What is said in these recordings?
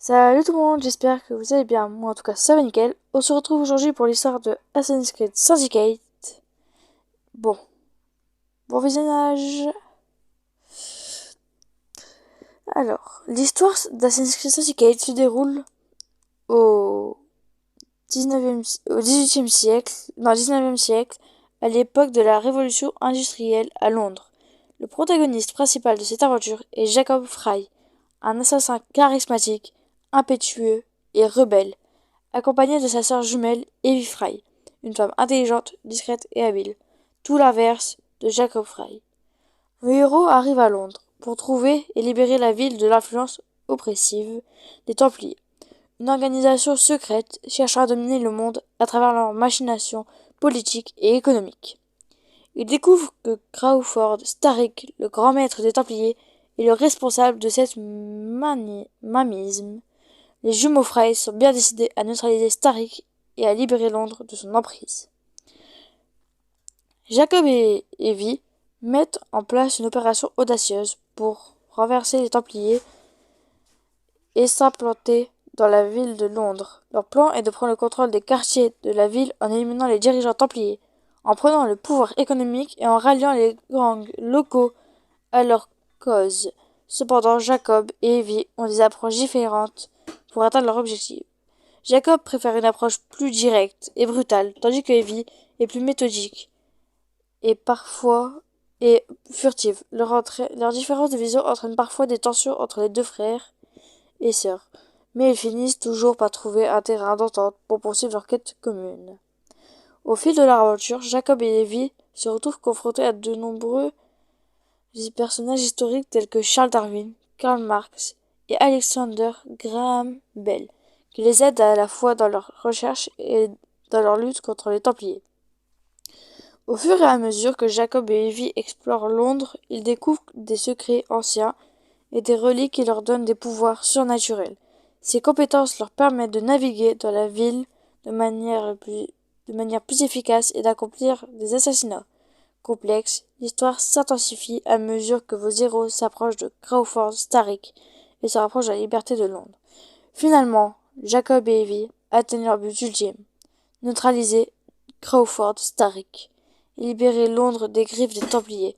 Salut tout le monde, j'espère que vous allez bien. Moi en tout cas ça va nickel. On se retrouve aujourd'hui pour l'histoire de Assassin's Creed Syndicate. Bon, bon visionnage. Alors, l'histoire d'Assassin's Creed Syndicate se déroule au 18e siècle, non 19e siècle, à l'époque de la révolution industrielle à Londres. Le protagoniste principal de cette aventure est Jacob Frye, un assassin charismatique, impétueux et rebelle, accompagné de sa sœur jumelle Evie Frye, une femme intelligente, discrète et habile, tout l'inverse de Jacob Frye. Le héros arrive à Londres pour trouver et libérer la ville de l'influence oppressive des Templiers, une organisation secrète cherchant à dominer le monde à travers leurs machinations politiques et économiques. Il découvre que Crawford Starrick, le grand maître des Templiers, est le responsable de cette mamisme. Les jumeaux Frey sont bien décidés à neutraliser Starrick et à libérer Londres de son emprise. Jacob et Evie mettent en place une opération audacieuse pour renverser les Templiers et s'implanter dans la ville de Londres. Leur plan est de prendre le contrôle des quartiers de la ville en éliminant les dirigeants Templiers, en prenant le pouvoir économique et en ralliant les gangs locaux à leur cause. Cependant, Jacob et Evie ont des approches différentes pour atteindre leur objectif. Jacob préfère une approche plus directe et brutale, tandis que Evie est plus méthodique et parfois furtive. Leur différence de vision entraîne parfois des tensions entre les deux frères et sœurs, mais ils finissent toujours par trouver un terrain d'entente pour poursuivre leur quête commune. Au fil de leur aventure, Jacob et Evie se retrouvent confrontés à de nombreux personnages historiques tels que Charles Darwin, Karl Marx et Alexander Graham Bell, qui les aident à la fois dans leurs recherches et dans leur lutte contre les Templiers. Au fur et à mesure que Jacob et Evie explorent Londres, ils découvrent des secrets anciens et des reliques qui leur donnent des pouvoirs surnaturels. Ces compétences leur permettent de naviguer dans la ville de manière plus efficace et d'accomplir des assassinats complexes. L'histoire s'intensifie à mesure que vos héros s'approchent de Crawford Starrick et se rapprochent de la liberté de Londres. Finalement, Jacob et Evie atteignent leur but ultime, neutraliser Crawford Starrick et libérer Londres des griffes des Templiers.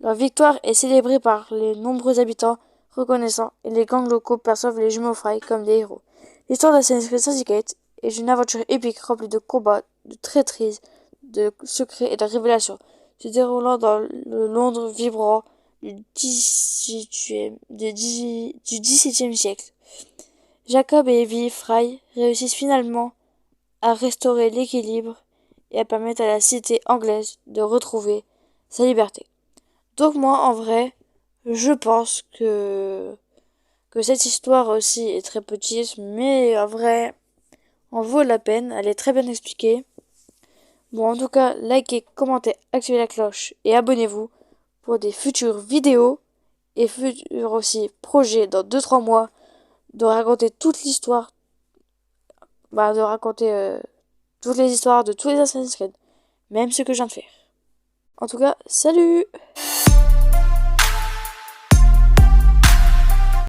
Leur victoire est célébrée par les nombreux habitants reconnaissants et les gangs locaux perçoivent les jumeaux Frey comme des héros. L'histoire d'Assassin's Creed Syndicate est une aventure épique remplie de combats, de traîtrises, de secrets et de révélations, se déroulant dans le Londres vibrant du XVIIe siècle. Jacob et Evie Frye réussissent finalement à restaurer l'équilibre et à permettre à la cité anglaise de retrouver sa liberté. Donc moi, en vrai, je pense que cette histoire aussi est très petite, mais en vrai, en vaut la peine, elle est très bien expliquée. Bon, en tout cas, likez, commentez, activez la cloche et abonnez-vous pour des futures vidéos et futurs aussi projets dans 2-3 mois de raconter toute l'histoire, de raconter toutes les histoires de tous les Assassin's Creed, même ce que je viens de faire. En tout cas, salut!